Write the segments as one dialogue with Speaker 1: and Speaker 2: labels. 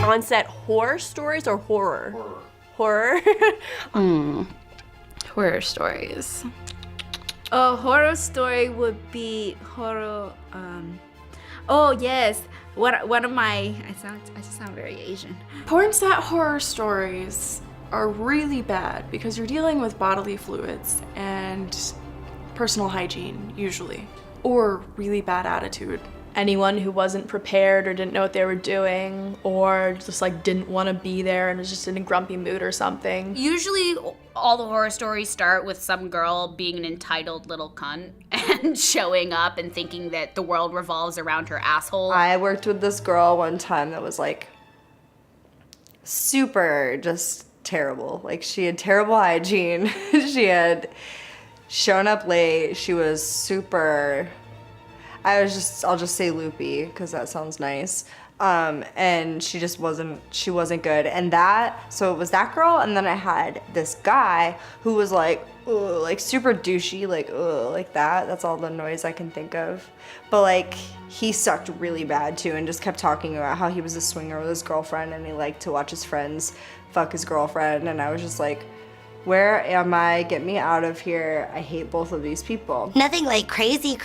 Speaker 1: On-set horror stories or horror? Horror.
Speaker 2: Horror stories.
Speaker 3: A horror story would be horror. Oh yes, one of my. I just sound very Asian.
Speaker 4: Porn set horror stories are really bad because you're dealing with bodily fluids and personal hygiene usually, or really bad attitude.
Speaker 1: Anyone who wasn't prepared or didn't know what they were doing, or just like didn't want to be there and was just in a grumpy mood or something.
Speaker 5: Usually all the horror stories start with some girl being an entitled little cunt and showing up and thinking that the world revolves around her asshole.
Speaker 6: I worked with this girl one time that was like super just terrible. Like she had terrible hygiene. She had shown up late. She was super, I'll just say loopy because that sounds nice. And she just wasn't good. And so it was that girl, and then I had this guy who was like, ugh, like super douchey, like, ugh, like that. That's all the noise I can think of. But like, he sucked really bad too, and just kept talking about how he was a swinger with his girlfriend, and he liked to watch his friends fuck his girlfriend. And I was just like, where am I? Get me out of here. I hate both of these people.
Speaker 7: Nothing like crazy.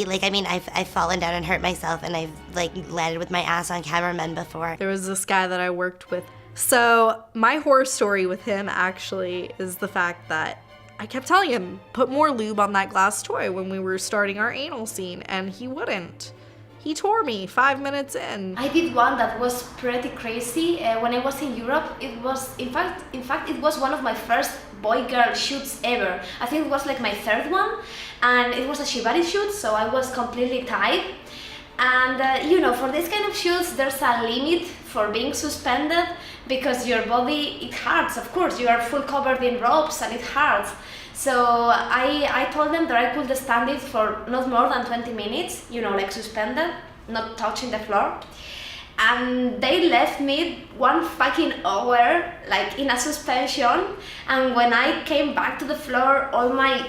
Speaker 7: Like, I mean, I've fallen down and hurt myself, and I've like landed with my ass on cameramen before.
Speaker 3: There was this guy that I worked with. So my horror story with him actually is the fact that I kept telling him, put more lube on that glass toy when we were starting our anal scene, and he wouldn't. He tore me 5 minutes in.
Speaker 8: I did one that was pretty crazy. When I was in Europe, it was, in fact, it was one of my first boy-girl shoots ever. I think it was like my third one, and it was a shibari shoot, so I was completely tied. And you know, for this kind of shoots, there's a limit for being suspended because your body, it hurts, of course. You are full covered in ropes and it hurts. So I told them that I could stand it for not more than 20 minutes, you know, like suspended, not touching the floor. And they left me 1 fucking hour, like in a suspension. And when I came back to the floor, all my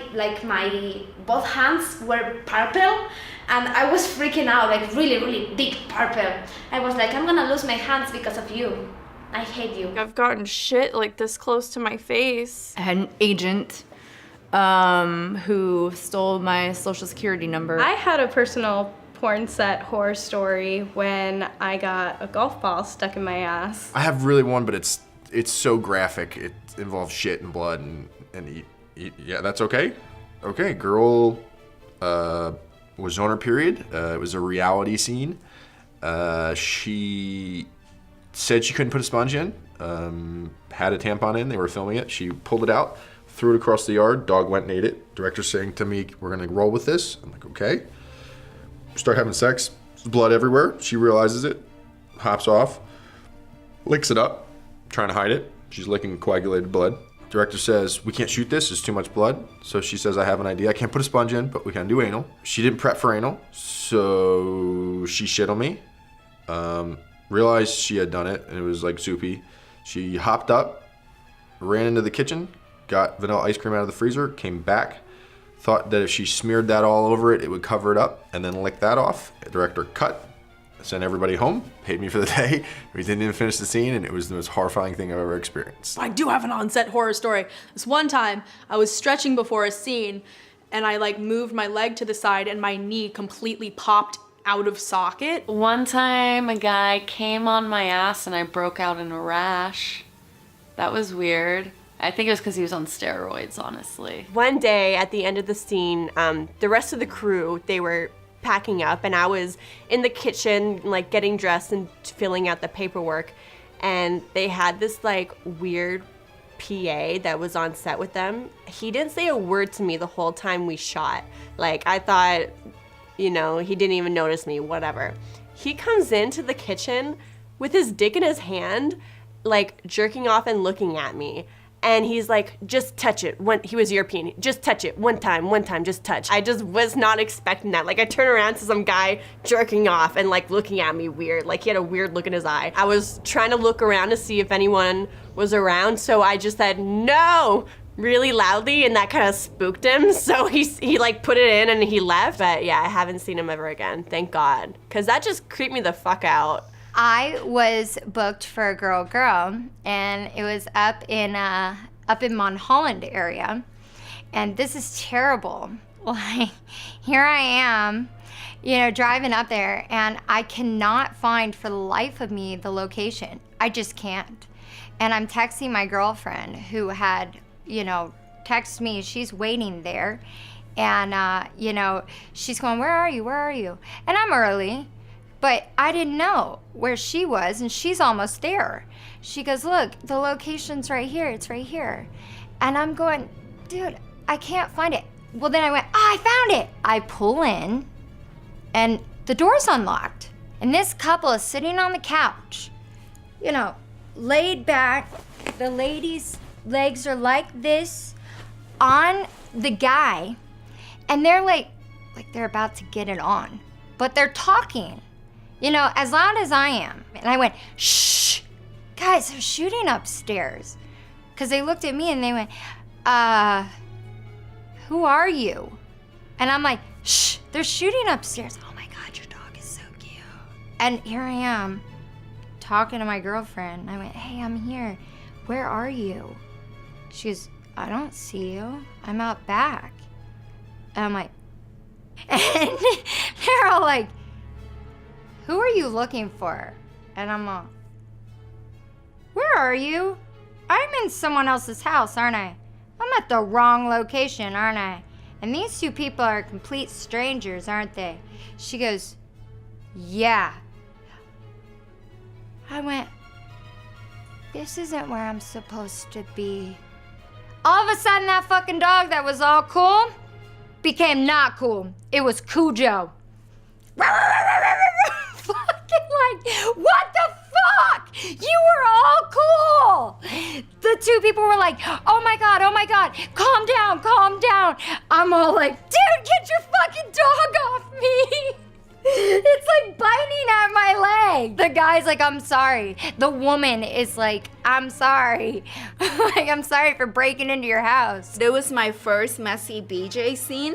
Speaker 8: both hands were purple. And I was freaking out, like really, really big purple. I was like, I'm gonna lose my hands because of you. I hate you.
Speaker 4: I've gotten shit like this close to my face.
Speaker 2: I had an agent who stole my social security number.
Speaker 9: I had a personal porn set horror story when I got a golf ball stuck in my ass.
Speaker 10: I have really one, but it's so graphic. It involves shit and blood and yeah, that's okay. Okay, girl was on her period. It was a reality scene. She said she couldn't put a sponge in. Had a tampon in. They were filming it. She pulled it out, threw it across the yard. Dog went and ate it. Director saying to me, "We're gonna roll with this." I'm like, okay. Start having sex. There's blood everywhere. She realizes it, hops off, licks it up, trying to hide it. She's licking coagulated blood. Director says, "We can't shoot this, there's too much blood." So she says, "I have an idea. I can't put a sponge in, but we can do anal." She didn't prep for anal, so she shit on me. Realized she had done it, and it was like soupy. She hopped up, ran into the kitchen, got vanilla ice cream out of the freezer, came back, thought that if she smeared that all over it, it would cover it up, and then licked that off. The director cut, sent everybody home, paid me for the day. We didn't even finish the scene, and it was the most horrifying thing I've ever experienced.
Speaker 1: I do have an on-set horror story. This one time, I was stretching before a scene, and I like moved my leg to the side, and my knee completely popped out of socket.
Speaker 2: One time, a guy came on my ass and I broke out in a rash. That was weird. I think it was because he was on steroids, honestly.
Speaker 1: One day at the end of the scene, the rest of the crew, they were packing up, and I was in the kitchen, like getting dressed and filling out the paperwork, and they had this like weird PA that was on set with them. He didn't say a word to me the whole time we shot. Like, I thought, you know, he didn't even notice me, whatever. He comes into the kitchen with his dick in his hand, like jerking off and looking at me. And he's like, just touch it. He was European. Just touch it. One time, just touch. I just was not expecting that. Like, I turn around to some guy jerking off and like looking at me weird. Like, he had a weird look in his eye. I was trying to look around to see if anyone was around, so I just said, no, really loudly, and that kind of spooked him. So he like put it in and he left. But yeah, I haven't seen him ever again. Thank God. Because that just creeped me the fuck out.
Speaker 11: I was booked for a girl, and it was up in Mount Holland area, and this is terrible. Like, here I am, driving up there, and I cannot find for the life of me the location. I just can't. And I'm texting my girlfriend who had, texted me. She's waiting there, and she's going, "Where are you? And I'm early. But I didn't know where she was, and she's almost there. She goes, look, the location's right here. It's right here. And I'm going, dude, I can't find it. Well, then I went, I found it. I pull in, and the door's unlocked. And this couple is sitting on the couch, laid back. The lady's legs are like this on the guy, and they're like they're about to get it on. But they're talking. As loud as I am. And I went, shh, guys, they're shooting upstairs. Because they looked at me and they went, who are you? And I'm like, shh, they're shooting upstairs. Oh my God, your dog is so cute. And here I am, talking to my girlfriend. I went, hey, I'm here. Where are you? She goes, I don't see you. I'm out back. And I'm like, and they're all like, who are you looking for? And I'm like, where are you? I'm in someone else's house, aren't I? I'm at the wrong location, aren't I? And these two people are complete strangers, aren't they? She goes, yeah. I went, this isn't where I'm supposed to be. All of a sudden, that fucking dog that was all cool became not cool. It was Cujo. Fucking like, what the fuck? You were all cool. The two people were like, oh my God, calm down. I'm all like, dude, get your fucking dog off me. It's like biting at my leg. The guy's like, I'm sorry. The woman is like, I'm sorry. Like, I'm sorry for breaking into your house.
Speaker 12: It was my first messy BJ scene.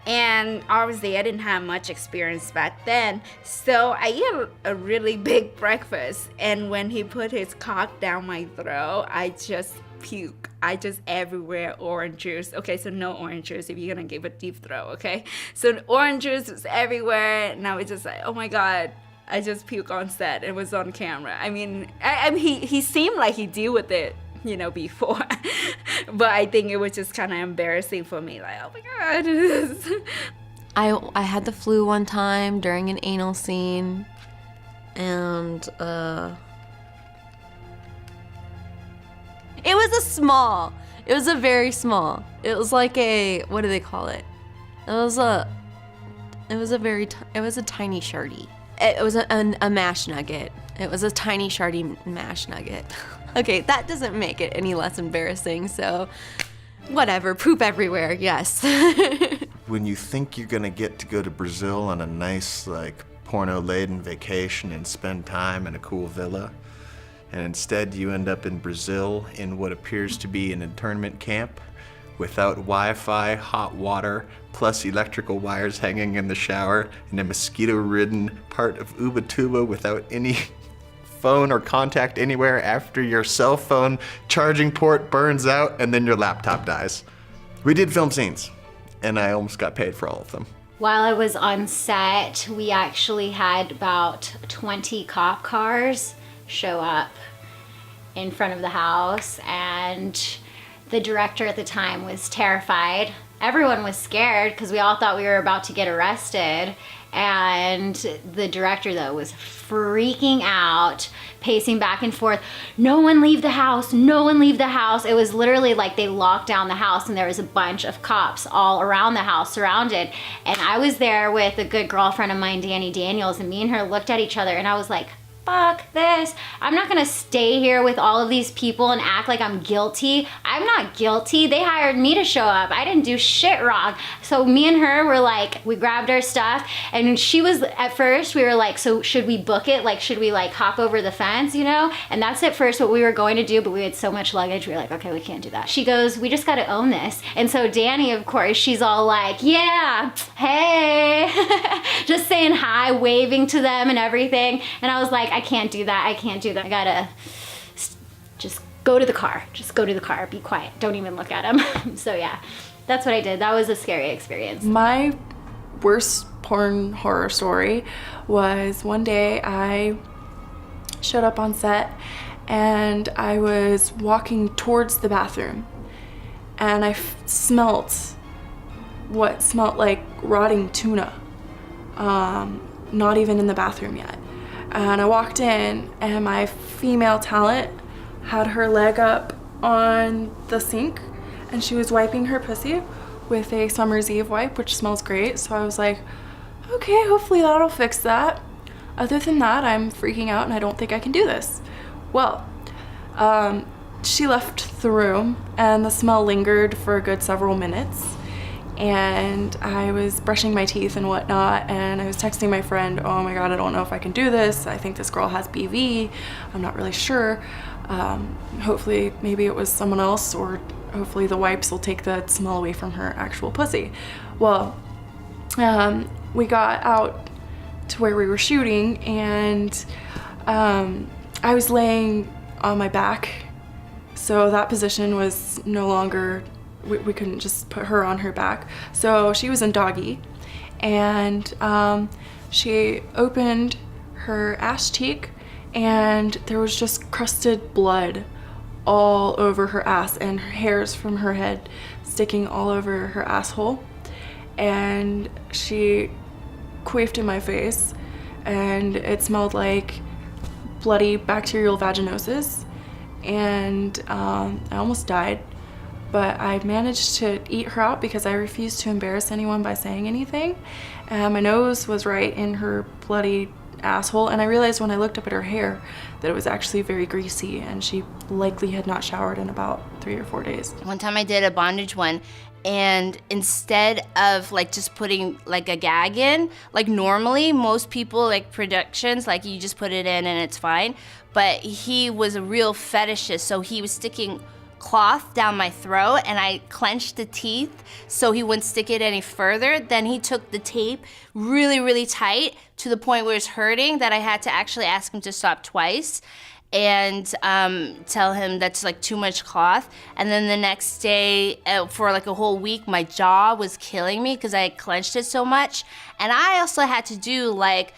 Speaker 12: And obviously I didn't have much experience back then. So I ate a really big breakfast. And when he put his cock down my throat, I just puke. I just everywhere orange juice. Okay, so no orange juice if you're gonna give a deep throat, okay? So orange juice was everywhere. And I was just like, oh my God, I just puke on set. It was on camera. I mean, he seemed like he deal with it, before. But I think it was just kind of embarrassing for me. Like, oh my God.
Speaker 2: I had the flu one time during an anal scene. And, it was a very small. It was like what do they call it? It was a tiny shardy. It was a mash nugget. It was a tiny shardy mash nugget. Okay, that doesn't make it any less embarrassing, so whatever, poop everywhere, yes.
Speaker 13: When you think you're gonna get to go to Brazil on a nice, porno-laden vacation and spend time in a cool villa, and instead you end up in Brazil in what appears to be an internment camp without Wi-Fi, hot water, plus electrical wires hanging in the shower, in a mosquito-ridden part of Ubatuba without any phone or contact anywhere after your cell phone charging port burns out and then your laptop dies. We did film scenes, and I almost got paid for all of them.
Speaker 14: While I was on set, we actually had about 20 cop cars show up in front of the house, and the director at the time was terrified. Everyone was scared because we all thought we were about to get arrested. And the director, though, was freaking out, pacing back and forth. No one leave the house, no one leave the house. It was literally like they locked down the house and there was a bunch of cops all around the house surrounded. And I was there with a good girlfriend of mine, Danny Daniels, and me and her looked at each other and I was like, fuck this. I'm not gonna stay here with all of these people and act like I'm guilty. I'm not guilty. They hired me to show up. I didn't do shit wrong. So me and her were like, we grabbed our stuff, and she was, at first we were like, so should we book it? Like, should we like hop over the fence, you know? And that's at first what we were going to do, but we had so much luggage, we were like, okay, we can't do that. She goes, we just gotta own this. And so Danny, of course, she's all like, yeah, hey, just saying hi, waving to them and everything. And I was like, I can't do that. I can't do that. I gotta just go to the car. Just go to the car. Be quiet. Don't even look at him. So yeah, that's what I did. That was a scary experience.
Speaker 4: My worst porn horror story was one day I showed up on set and I was walking towards the bathroom and I smelt what smelled like rotting tuna. Not even in the bathroom yet. And I walked in and my female talent had her leg up on the sink and she was wiping her pussy with a Summer's Eve wipe, which smells great. So I was like, okay, hopefully that'll fix that. Other than that, I'm freaking out and I don't think I can do this. Well, she left the room and the smell lingered for a good several minutes. And I was brushing my teeth and whatnot, and I was texting my friend, oh my god, I don't know if I can do this. I think this girl has BV. I'm not really sure. Hopefully, maybe it was someone else, or hopefully the wipes will take the smell away from her actual pussy. Well, we got out to where we were shooting, and I was laying on my back, so that position was no longer, we couldn't just put her on her back. So she was in doggy, and she opened her ass cheek, and there was just crusted blood all over her ass and hairs from her head sticking all over her asshole. And she queefed in my face, and it smelled like bloody bacterial vaginosis, and I almost died. But I managed to eat her out because I refused to embarrass anyone by saying anything. And my nose was right in her bloody asshole, and I realized when I looked up at her hair that it was actually very greasy, and she likely had not showered in about 3 or 4 days.
Speaker 15: One time I did a bondage one, and instead of like just putting like a gag in, like normally most people like productions, like you just put it in and it's fine, but he was a real fetishist, so he was sticking cloth down my throat, and I clenched the teeth so he wouldn't stick it any further. Then he took the tape really, really tight to the point where it was hurting that I had to actually ask him to stop twice and tell him that's like too much cloth. And then the next day, for like a whole week, my jaw was killing me because I had clenched it so much. And I also had to do like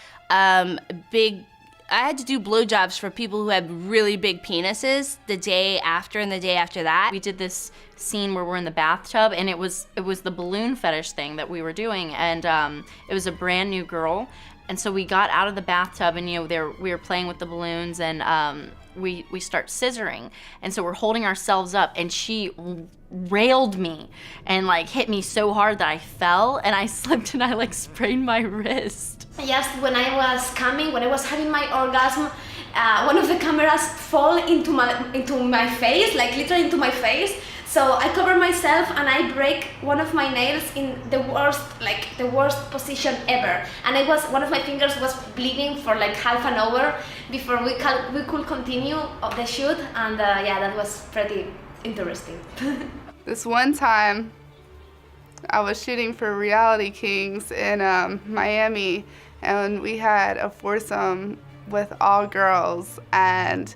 Speaker 15: I had to do blowjobs for people who had really big penises the day after and the day after that.
Speaker 16: We did this scene where we're in the bathtub, and it was the balloon fetish thing that we were doing, and it was a brand new girl. And so we got out of the bathtub, and we were playing with the balloons, and we start scissoring, and so we're holding ourselves up, and she railed me and like hit me so hard that I fell, and I slipped and I like sprained my wrist.
Speaker 8: Just when I was coming, when I was having my orgasm, one of the cameras fall into my face, like literally into my face. So I cover myself and I break one of my nails in the worst position ever. And one of my fingers was bleeding for like half an hour before we could continue the shoot. And yeah, that was pretty interesting.
Speaker 17: This one time, I was shooting for Reality Kings in Miami, and we had a foursome with all girls, and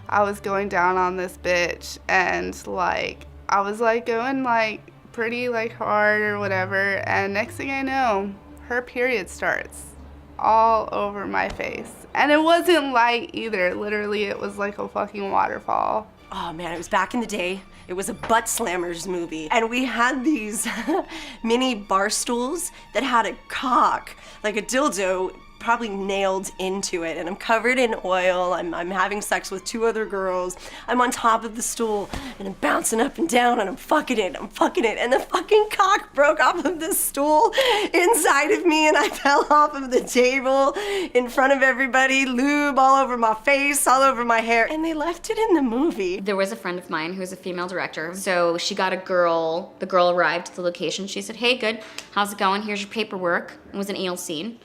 Speaker 17: I was going down on this bitch, and like I was like going like pretty like hard or whatever, and next thing I know, her period starts all over my face. And it wasn't light either, literally it was like a fucking waterfall.
Speaker 18: Oh man, it was back in the day. It was a Butt Slammers movie. And we had these mini bar stools that had a cock, like a dildo, probably nailed into it, and I'm covered in oil. I'm having sex with 2 other girls. I'm on top of the stool, and I'm bouncing up and down, and I'm fucking it, and the fucking cock broke off of the stool inside of me, and I fell off of the table in front of everybody, lube all over my face, all over my hair, and they left it in the movie.
Speaker 19: There was a friend of mine who's a female director, so she got a girl, the girl arrived at the location, she said, hey, good, how's it going? Here's your paperwork. It was an anal scene.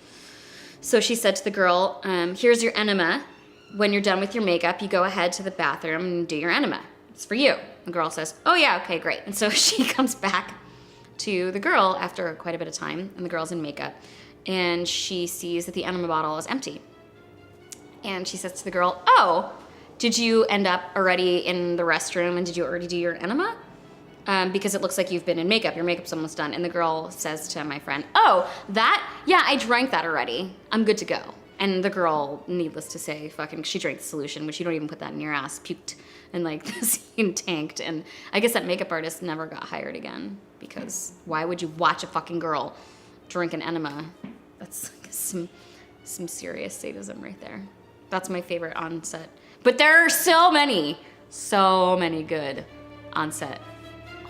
Speaker 19: So she said to the girl, here's your enema. When you're done with your makeup, you go ahead to the bathroom and do your enema. It's for you. The girl says, oh yeah, okay, great. And so she comes back to the girl after quite a bit of time, and the girl's in makeup, and she sees that the enema bottle is empty. And she says to the girl, oh, did you end up already in the restroom, and did you already do your enema? Because it looks like you've been in makeup. Your makeup's almost done. And the girl says to my friend, oh, that? Yeah, I drank that already. I'm good to go. And the girl, needless to say, she drank the solution, which you don't even put that in your ass, puked, and like the scene tanked. And I guess that makeup artist never got hired again, because why would you watch a fucking girl drink an enema? That's like some serious sadism right there. That's my favorite on set. But there are so many good on set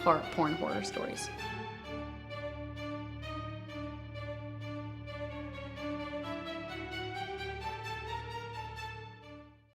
Speaker 19: porn horror stories.